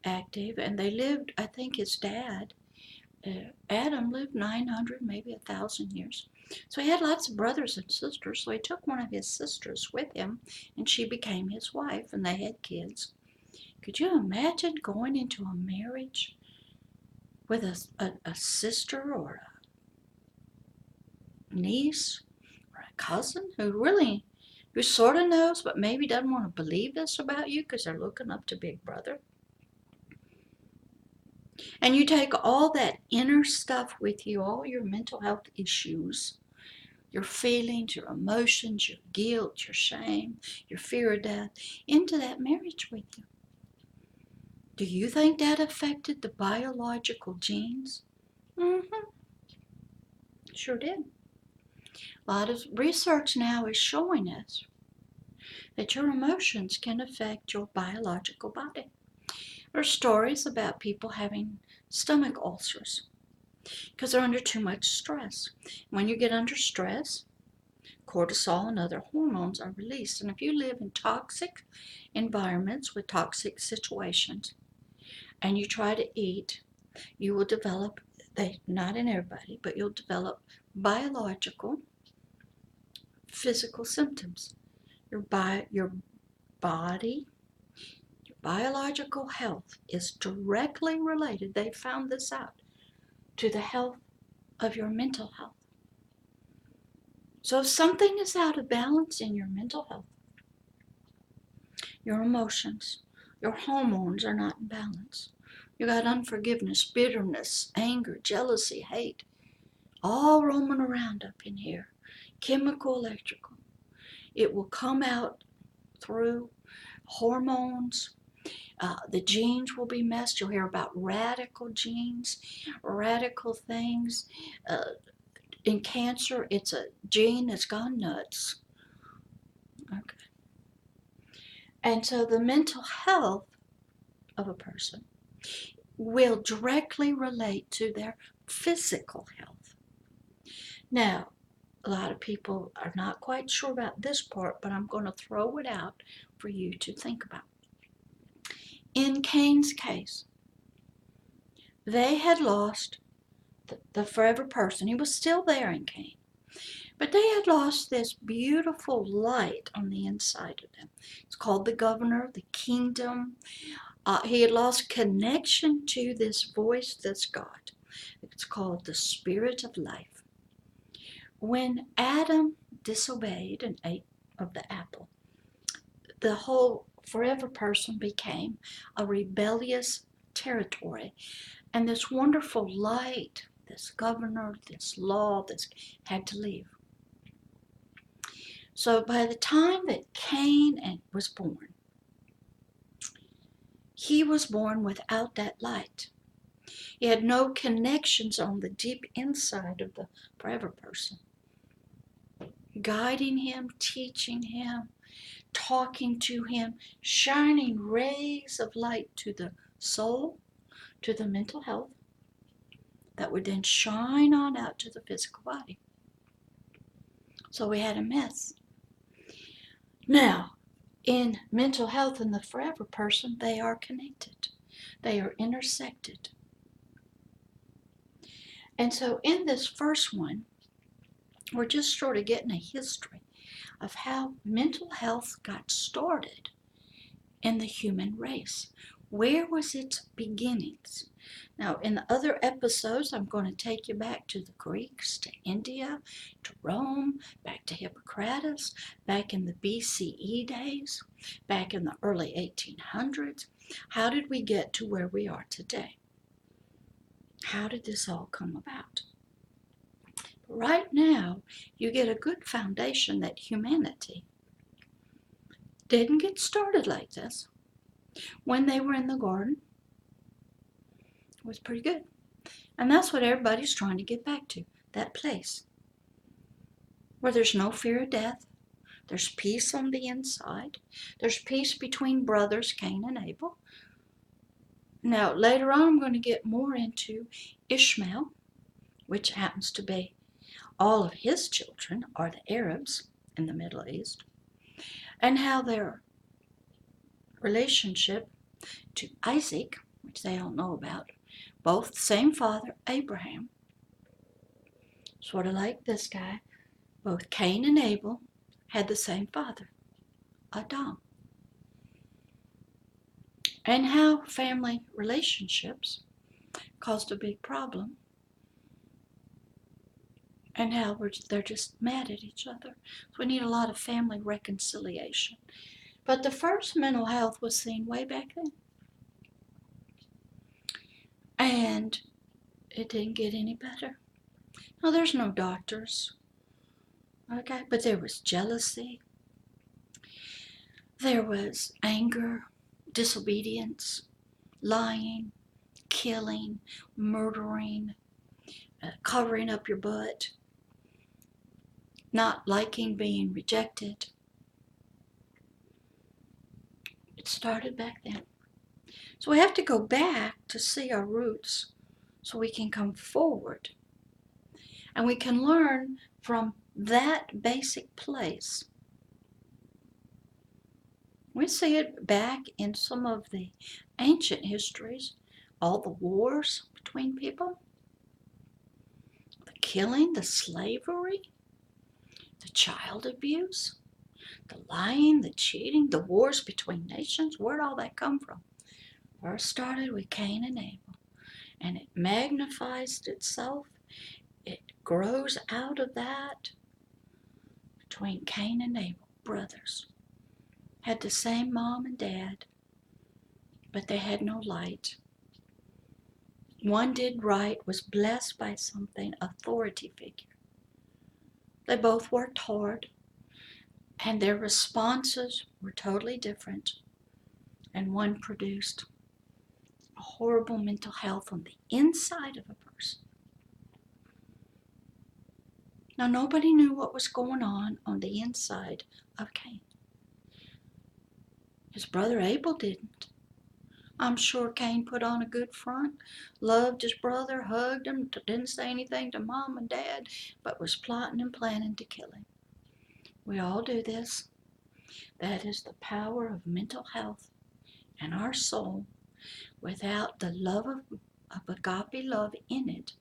active, and they lived, I think his dad, Adam lived 900, maybe 1,000 years. So he had lots of brothers and sisters, so he took one of his sisters with him, and she became his wife, and they had kids. Could you imagine going into a marriage with a sister or a niece or a cousin who sort of knows but maybe doesn't want to believe this about you because they're looking up to Big Brother? And you take all that inner stuff with you, all your mental health issues, your feelings, your emotions, your guilt, your shame, your fear of death, into that marriage with you. Do you think that affected the biological genes? Mm-hmm. Sure did. A lot of research now is showing us that your emotions can affect your biological body. There are stories about people having stomach ulcers because they're under too much stress. When you get under stress, cortisol and other hormones are released. And if you live in toxic environments with toxic situations and you try to eat, you will develop, not in everybody, but you'll develop biological, physical symptoms. Your body, your biological health is directly related, they found this out, to the health of your mental health. So if something is out of balance in your mental health, your emotions, your hormones are not in balance, You got unforgiveness, bitterness, anger, jealousy, hate, all roaming around up in here. Chemical, electrical. It will come out through hormones. The genes will be messed. You'll hear about radical genes, radical things. In cancer, it's a gene that's gone nuts. Okay. And so the mental health of a person will directly relate to their physical health. Now, a lot of people are not quite sure about this part, but I'm going to throw it out for you to think about. In Cain's case, they had lost the forever person. He was still there in Cain. But they had lost this beautiful light on the inside of them. It's called the governor, the kingdom. He had lost connection to this voice, this God. It's called the spirit of life. When Adam disobeyed and ate of the apple, the whole forever person became a rebellious territory. And this wonderful light, this governor, this law, this had to leave. So by the time that Cain was born, he was born without that light. He had no connections on the deep inside of the forever person, guiding him, teaching him, talking to him, shining rays of light to the soul, to the mental health, that would then shine on out to the physical body. So we had a mess. Now, in mental health and the forever person, they are connected. They are intersected. And so in this first one, we're just sort of getting a history of how mental health got started in the human race. Where was its beginnings? Now, in the other episodes, I'm going to take you back to the Greeks, to India, to Rome, back to Hippocrates, back in the BCE days, back in the early 1800s. How did we get to where we are today? How did this all come about? Right now, you get a good foundation that humanity didn't get started like this. When they were in the garden, it was pretty good. And that's what everybody's trying to get back to, that place where there's no fear of death, there's peace on the inside, there's peace between brothers, Cain and Able. Now, later on, I'm going to get more into Ishmael, which happens to be all of his children are the Arabs in the Middle East, and how their relationship to Isaac, which they don't know about, both same father, Abraham, sort of like this guy, both Cain and Abel had the same father, Adam. And how family relationships caused a big problem, and how they're just mad at each other. So we need a lot of family reconciliation. But the first mental health was seen way back then. And it didn't get any better. Now, there's no doctors, okay? But there was jealousy. There was anger, disobedience, lying, killing, murdering, covering up your butt, not liking being rejected. It started back then. So we have to go back to see our roots so we can come forward. And we can learn from that basic place. We see it back in some of the ancient histories, all the wars between people, the killing, the slavery, the child abuse, the lying, the cheating, the wars between nations. Where'd all that come from? First started with Cain and Abel, and it magnifies itself. It grows out of that between Cain and Abel, brothers. Had the same mom and dad, but they had no light. One did right, was blessed by something, authority figure. They both worked hard, and their responses were totally different. And one produced a horrible mental health on the inside of a person. Now, nobody knew what was going on the inside of Cain. His brother Abel didn't. I'm sure Cain put on a good front, loved his brother, hugged him, didn't say anything to mom and dad, but was plotting and planning to kill him. We all do this. That is the power of mental health and our soul. Without the love of agape love in it,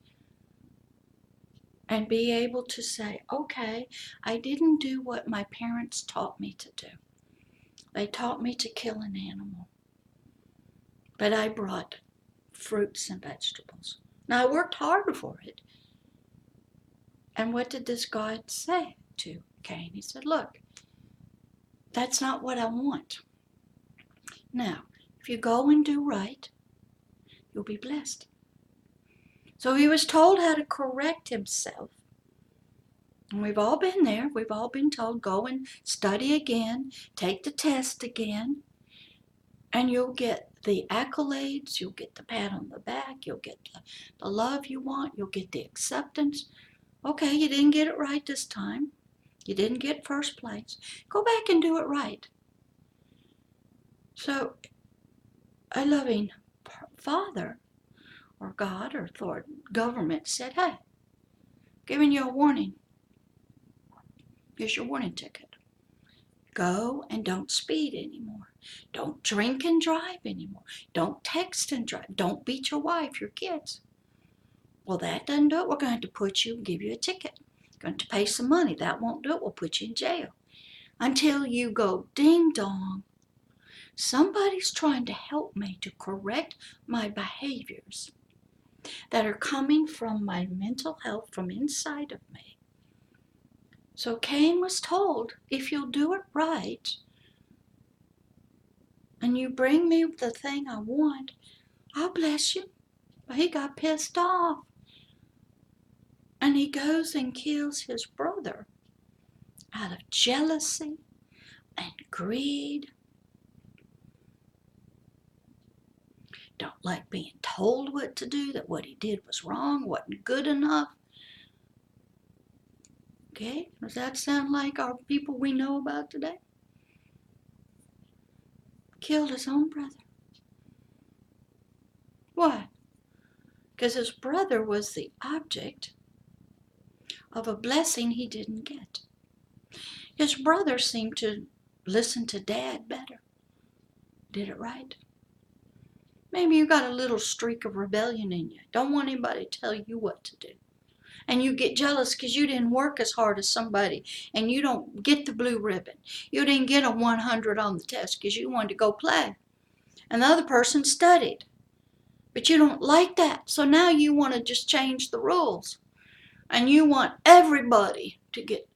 and be able to say, okay, I didn't do what my parents taught me to do. They taught me to kill an animal, but I brought fruits and vegetables. Now, I worked hard for it. And what did this God say to Cain? He said, look, that's not what I want. Now, if you go and do right, you'll be blessed. So he was told how to correct himself. And we've all been there. We've all been told, go and study again, take the test again, and you'll get the accolades, you'll get the pat on the back, you'll get the love you want, you'll get the acceptance. Okay, you didn't get it right this time. You didn't get first place. Go back and do it right. So a loving father or God or government said, hey, giving you a warning. Here's your warning ticket. Go and don't speed anymore. Don't drink and drive anymore. Don't text and drive. Don't beat your wife, your kids. Well, that doesn't do it. We're going to put you, give you a ticket. Going to pay some money. That won't do it. We'll put you in jail. Until you go ding dong. Somebody's trying to help me to correct my behaviors that are coming from my mental health from inside of me. So Cain was told, if you'll do it right, and you bring me the thing I want, I'll bless you. But he got pissed off. And he goes and kills his brother out of jealousy and greed. Don't like being told what to do, that what he did was wrong, wasn't good enough. Okay, does that sound like our people we know about today? Killed his own brother. Why? Because his brother was the object of a blessing he didn't get. His brother seemed to listen to dad better. Did it right. Maybe you got a little streak of rebellion in you. Don't want anybody to tell you what to do. And you get jealous because you didn't work as hard as somebody and you don't get the blue ribbon. You didn't get a 100 on the test because you wanted to go play. And the other person studied. But you don't like that. So now you want to just change the rules. And you want everybody to get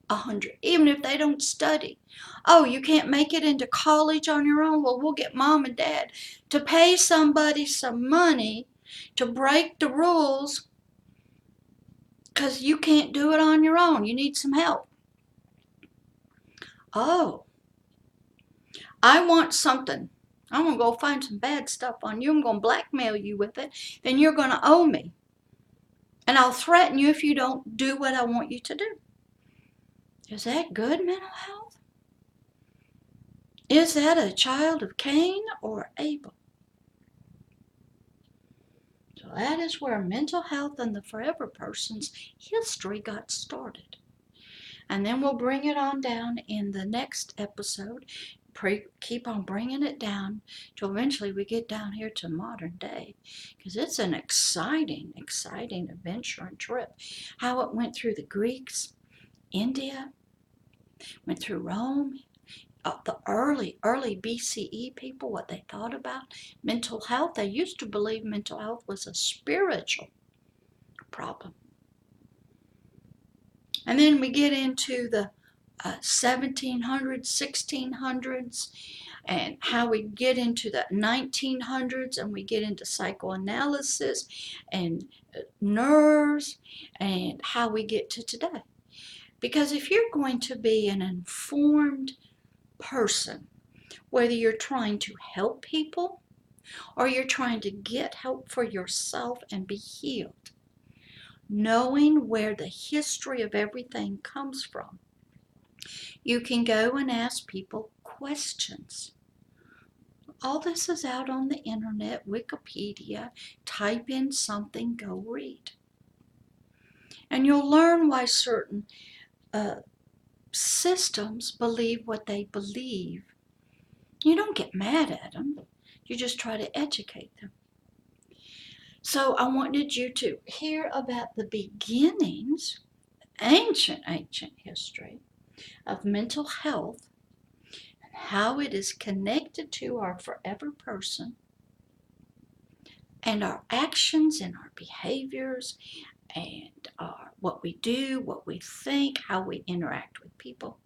100, even if they don't study. Oh, you can't make it into college on your own? Well, we'll get mom and dad to pay somebody some money to break the rules because you can't do it on your own. You need some help. Oh, I want something. I'm going to go find some bad stuff on you. I'm going to blackmail you with it. Then you're going to owe me. And I'll threaten you if you don't do what I want you to do. Is that good mental health? Is that a child of Cain or Abel? So that is where mental health and the forever person's history got started. And then we'll bring it on down in the next episode. Keep on bringing it down till eventually we get down here to modern day. Because it's an exciting, exciting adventure and trip. How it went through the Greeks, India, went through Rome, the early BCE people, what they thought about mental health. They used to believe mental health was a spiritual problem. And then we get into the 1700s, 1600s, and how we get into the 1900s and we get into psychoanalysis and nerves and how we get to today. Because if you're going to be an informed person, whether you're trying to help people or you're trying to get help for yourself and be healed, knowing where the history of everything comes from, you can go and ask people questions. All this is out on the internet, Wikipedia. Type in something, go read. And you'll learn why certain systems believe what they believe. You don't get mad at them. You just try to educate them. So I wanted you to hear about the beginnings, ancient history of mental health and how it is connected to our forever person and our actions and our behaviors and what we do, what we think, how we interact with people.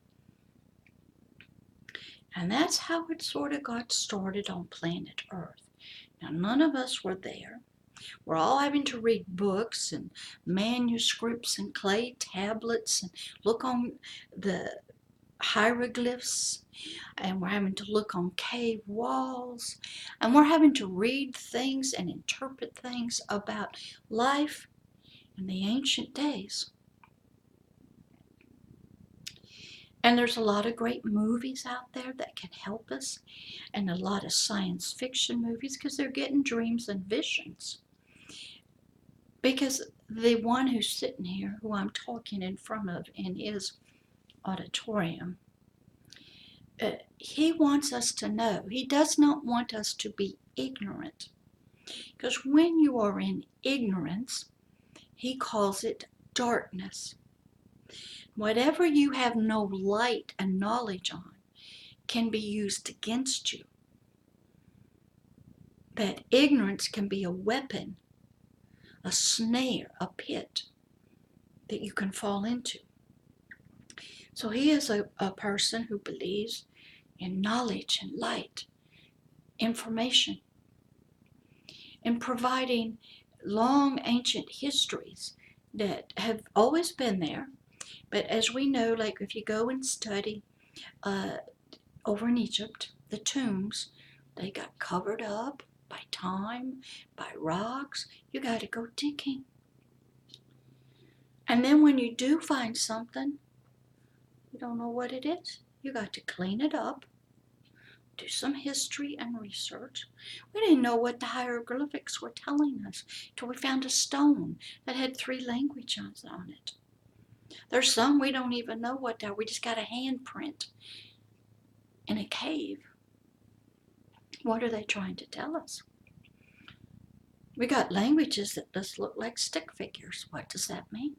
And that's how it sort of got started on planet Earth. Now, none of us were there. We're all having to read books and manuscripts and clay tablets and look on the hieroglyphs, and we're having to look on cave walls, and we're having to read things and interpret things about life in the ancient days. And there's a lot of great movies out there that can help us, and a lot of science fiction movies because they're getting dreams and visions. Because the one who's sitting here, who I'm talking in front of in his auditorium, he wants us to know. He does not want us to be ignorant. Because when you are in ignorance, he calls it darkness. Whatever you have no light and knowledge on can be used against you. That ignorance can be a weapon, a snare, a pit that you can fall into. So he is a person who believes in knowledge and light, information, and providing long ancient histories that have always been there. But as we know, like if you go and study over in Egypt, the tombs, they got covered up by time, by rocks. You got to go digging. And then when you do find something, you don't know what it is. You got to clean it up, do some history and research. We didn't know what the hieroglyphics were telling us till we found a stone that had 3 languages on it. There's some we don't even know what they are. We just got a handprint in a cave. What are they trying to tell us? We got languages that just look like stick figures. What does that mean?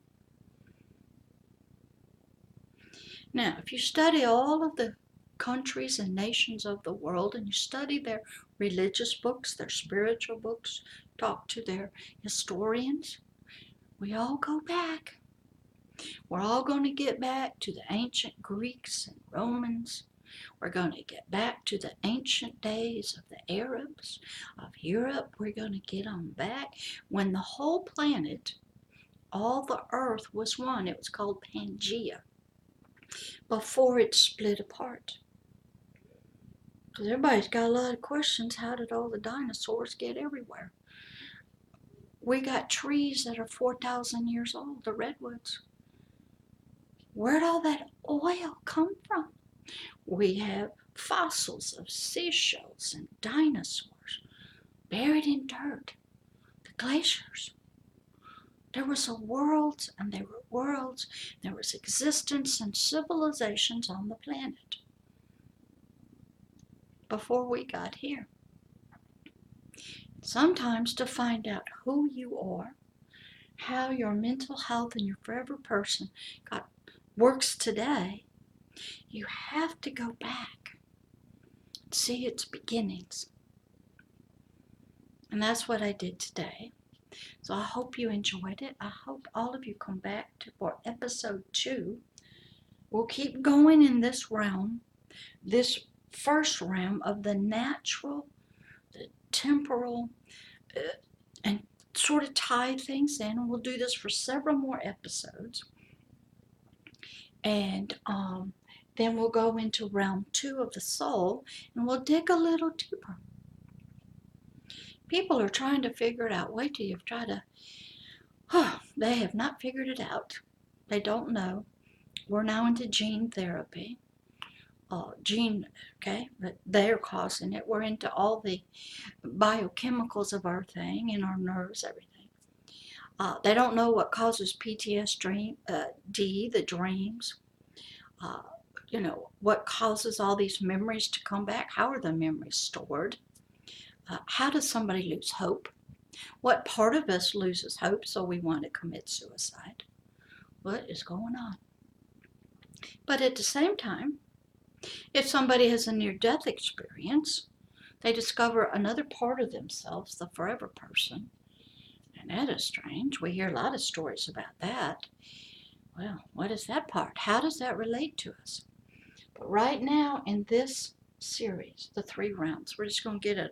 Now, if you study all of the countries and nations of the world and you study their religious books, their spiritual books, talk to their historians, we all go back. We're all going to get back to the ancient Greeks and Romans. We're going to get back to the ancient days of the Arabs, of Europe. We're going to get on back when the whole planet, all the earth was one. It was called Pangea before it split apart. Because everybody's got a lot of questions. How did all the dinosaurs get everywhere? We got trees that are 4,000 years old, the redwoods. Where'd all that oil come from? We have fossils of seashells and dinosaurs buried in dirt, the glaciers. There was a world, and there were worlds. There was existence and civilizations on the planet before we got here. Sometimes to find out who you are, how your mental health and your forever person works today, you have to go back and see its beginnings. And that's what I did today. So I hope you enjoyed it. I hope all of you come back for episode 2. We'll keep going in this realm, this first realm of the natural, the temporal, and sort of tie things in. And we'll do this for several more episodes. And then we'll go into realm 2 of the soul, and we'll dig a little deeper. People are trying to figure it out. Wait till you've tried to. They have not figured it out. They don't know. We're now into gene therapy. Okay, but they're causing it. We're into all the biochemicals of our thing, in our nerves, everything. They don't know what causes PTSD, the dreams. Uh, what causes all these memories to come back? How are the memories stored? How does somebody lose hope? What part of us loses hope so we want to commit suicide? What is going on? But at the same time, if somebody has a near-death experience, they discover another part of themselves, the forever person. And that is strange. We hear a lot of stories about that. Well, what is that part? How does that relate to us? But right now in this series, the 3 rounds, we're just going to get a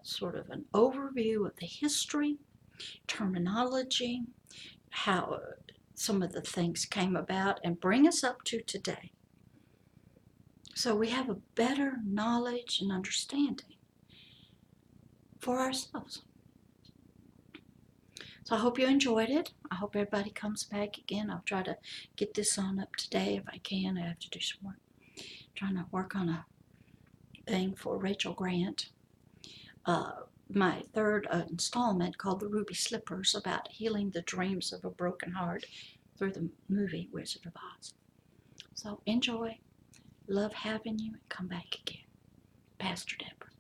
sort of an overview of the history, terminology, how some of the things came about, and bring us up to today. So we have a better knowledge and understanding for ourselves. So I hope you enjoyed it. I hope everybody comes back again. I'll try to get this on up today if I can. I have to do some work. I'm trying to work on a thing for Rachel Grant. My 3rd installment called The Ruby Slippers, about healing the dreams of a broken heart through the movie Wizard of Oz. So enjoy. Love having you, and come back again. Pastor Deborah.